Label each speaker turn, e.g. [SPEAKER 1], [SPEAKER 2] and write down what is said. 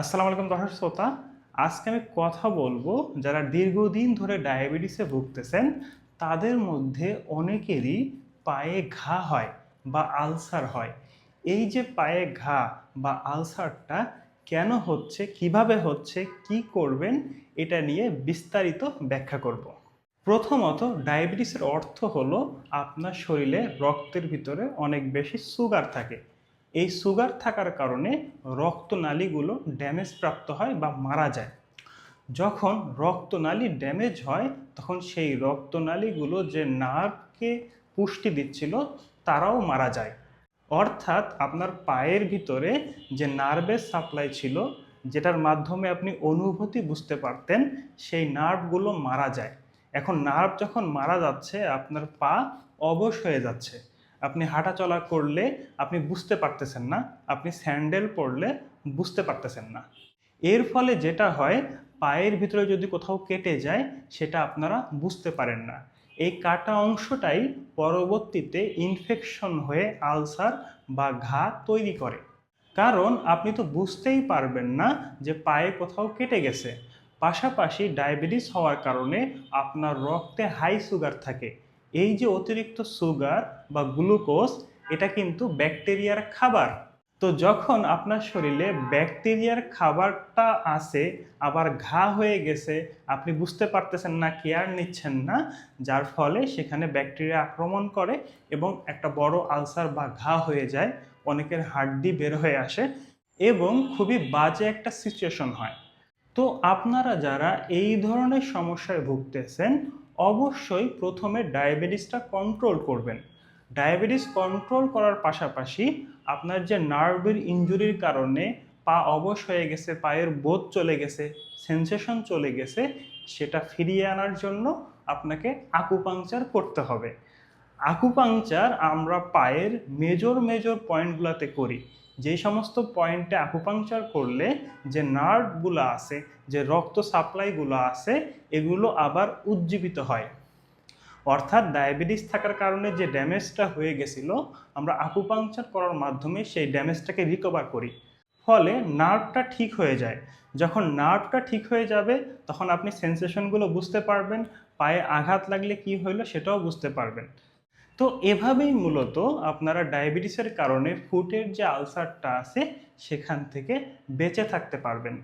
[SPEAKER 1] আসসালামু আলাইকুম দর্শক শ্রোতা। আজকে আমি কথা বলবো যারা দীর্ঘদিন ধরে ডায়াবেটিসে ভুগতেছেন তাদের মধ্যে অনেকেরই পায়ে ঘা হয় বা আলসার হয়। এই যে পায়ে ঘা বা আলসারটা কেন হচ্ছে, কিভাবে হচ্ছে, কি করবেন, এটা নিয়ে বিস্তারিত ব্যাখ্যা করব। প্রথমত, ডায়াবেটিসের অর্থ হলো আপনার শরীরে রক্তের ভিতরে অনেক বেশি সুগার থাকে। এই সুগার থাকার কারণে রক্তনালীগুলো ড্যামেজ প্রাপ্ত হয় বা মারা যায়। যখন রক্তনালী ড্যামেজ হয় তখন সেই রক্তনালীগুলো যে নার্ভকে পুষ্টি দিচ্ছিল তারাও মারা যায়। অর্থাৎ আপনার পায়ের ভিতরে যে নার্ভের সাপ্লাই ছিল, যেটার মাধ্যমে আপনি অনুভূতি বুঝতে পারতেন, সেই নার্ভগুলো মারা যায়। এখন নার্ভ যখন মারা যাচ্ছে আপনার পা অবশ হয়ে যাচ্ছে। আপনি হাঁটাচলা করলে আপনি বুঝতে পারতেছেন না, আপনি স্যান্ডেল পরলে বুঝতে পারতেছেন না। এর ফলে যেটা হয়, পায়ের ভিতরে যদি কোথাও কেটে যায় সেটা আপনারা বুঝতে পারেন না। এই কাটা অংশটাই পরবর্তীতে ইনফেকশন হয়ে আলসার বা ঘা তৈরি করে। কারণ আপনি তো বুঝতেই পারবেন না যে পায়ে কোথাও কেটে গেছে। পাশাপাশি ডায়াবেটিস হওয়ার কারণে আপনার রক্তে হাই সুগার থাকে। এই যে অতিরিক্ত সুগার বা গ্লুকোজ, এটা কিন্তু ব্যাকটেরিয়ার খাবার। তো যখন আপনার শরীরে ব্যাকটেরিয়ার খাবারটা আসে, আবার ঘা হয়ে গেছে, আপনি বুঝতে পারতেছেন না, কেয়ার নিচ্ছেন না, যার ফলে সেখানে ব্যাকটেরিয়া আক্রমণ করে এবং একটা বড় আলসার বা ঘা হয়ে যায়। অনেকের হাড্ডি বের হয়ে আসে এবং খুবই বাজে একটা সিচুয়েশন হয়। তো আপনারা যারা এই ধরনের সমস্যায় ভুগতেছেন, অবশ্যই প্রথমে ডায়াবেটিসটা কন্ট্রোল করবেন। ডায়াবেটিস কন্ট্রোল করার পাশাপাশি আপনার যে নার্ভের ইনজুরির কারণে পা অবশ হয়ে গেছে, পায়ের বোধ চলে গেছে, সেন্সেশন চলে গেছে, সেটা ফিরিয়ে আনার জন্য আপনাকে আকুপাংচার করতে হবে। আকুপাংচার আমরা পায়ের মেজর মেজর পয়েন্টগুলোতে করি। যেই সমস্ত পয়েন্টে আকুপাংচার করলে যে নার্ভগুলো আছে, যে রক্ত সাপ্লাইগুলো আছে, এগুলো আবার উজ্জীবিত হয়। অর্থাৎ ডায়াবেটিস থাকার কারণে যে ড্যামেজটা হয়ে গেছিল, আমরা আকুপাংচার করার মাধ্যমে সেই ড্যামেজটাকে রিকভার করি। ফলে নার্ভটা ঠিক হয়ে যায়। যখন নার্ভটা ঠিক হয়ে যাবে তখন আপনি সেন্সেশনগুলো বুঝতে পারবেন, পায়ে আঘাত লাগলে কি হইলো সেটাও বুঝতে পারবেন। তো এভাবেই মূলত আপনারা ডায়াবেটিসের কারণে ফুটের যে আলসারটা আছে সেখান থেকে বেঁচে থাকতে পারবেন।